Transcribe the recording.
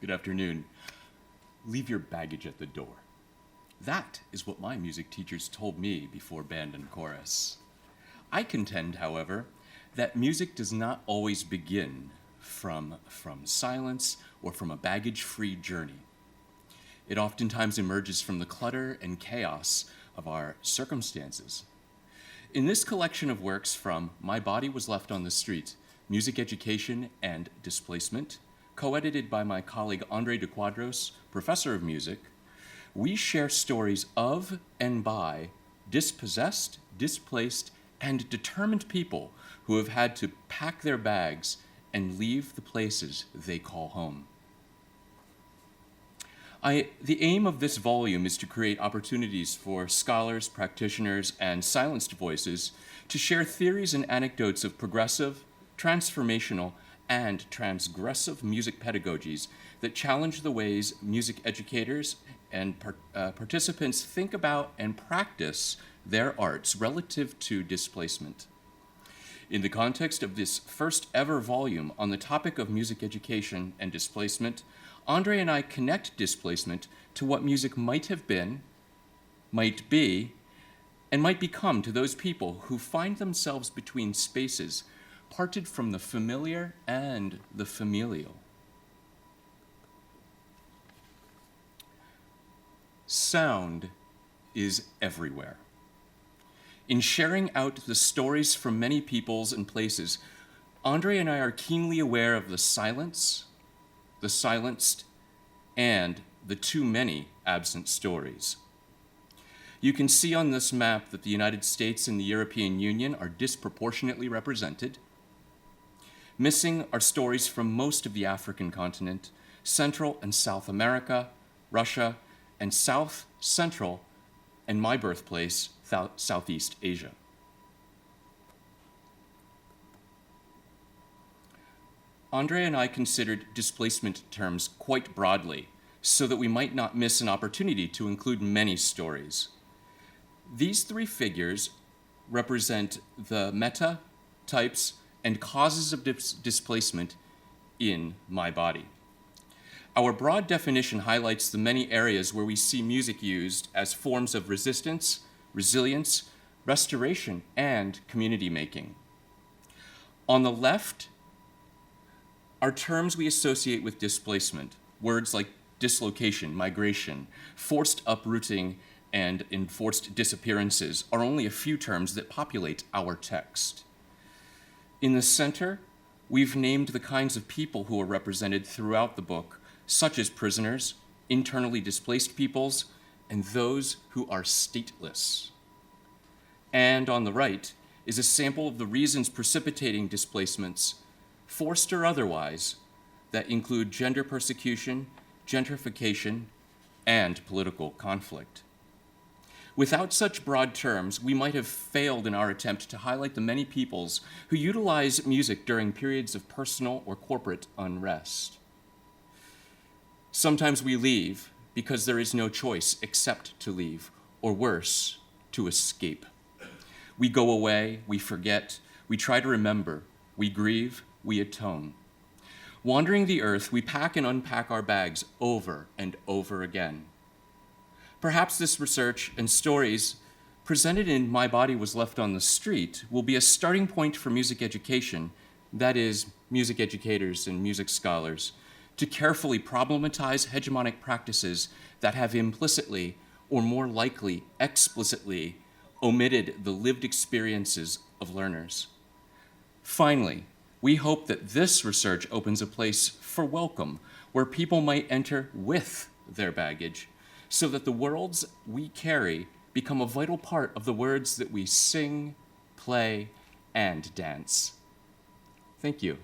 Good afternoon. Leave your baggage at the door. That is what my music teachers told me before band and chorus. I contend, however, that music does not always begin from silence or from a baggage-free journey. It oftentimes emerges from the clutter and chaos of our circumstances. In this collection of works from My Body Was Left on the Street, Music Education and Displacement, co-edited by my colleague Andre de Quadros, professor of music, we share stories of and by dispossessed, displaced, and determined people who have had to pack their bags and leave the places they call home. The aim of this volume is to create opportunities for scholars, practitioners, and silenced voices to share theories and anecdotes of progressive, transformational, and transgressive music pedagogies that challenge the ways music educators and participants think about and practice their arts relative to displacement. In the context of this first ever volume on the topic of music education and displacement, Andre and I connect displacement to what music might have been, might be, and might become to those people who find themselves between spaces parted from the familiar and the familial. Sound is everywhere. In sharing out the stories from many peoples and places, Andre and I are keenly aware of the silence, the silenced, and the too many absent stories. You can see on this map that the United States and the European Union are disproportionately represented. Missing are stories from most of the African continent, Central and South America, Russia, and South Central, and my birthplace, Southeast Asia. Andre and I considered displacement terms quite broadly so that we might not miss an opportunity to include many stories. These three figures represent the meta, types, and causes of displacement in my body. Our broad definition highlights the many areas where we see music used as forms of resistance, resilience, restoration, and community making. On the left are terms we associate with displacement, words like dislocation, migration, forced uprooting, and enforced disappearances are only a few terms that populate our text. In the center, we've named the kinds of people who are represented throughout the book, such as prisoners, internally displaced peoples, and those who are stateless. And on the right is a sample of the reasons precipitating displacements, forced or otherwise, that include gender persecution, gentrification, and political conflict. Without such broad terms, we might have failed in our attempt to highlight the many peoples who utilize music during periods of personal or corporate unrest. Sometimes we leave because there is no choice except to leave, or worse, to escape. We go away, we forget, we try to remember, we grieve, we atone. Wandering the earth, we pack and unpack our bags over and over again. Perhaps this research and stories presented in My Body Was Left on the Street will be a starting point for music education, that is, music educators and music scholars, to carefully problematize hegemonic practices that have implicitly, or more likely explicitly, omitted the lived experiences of learners. Finally, we hope that this research opens a place for welcome, where people might enter with their baggage, so that the worlds we carry become a vital part of the words that we sing, play, and dance. Thank you.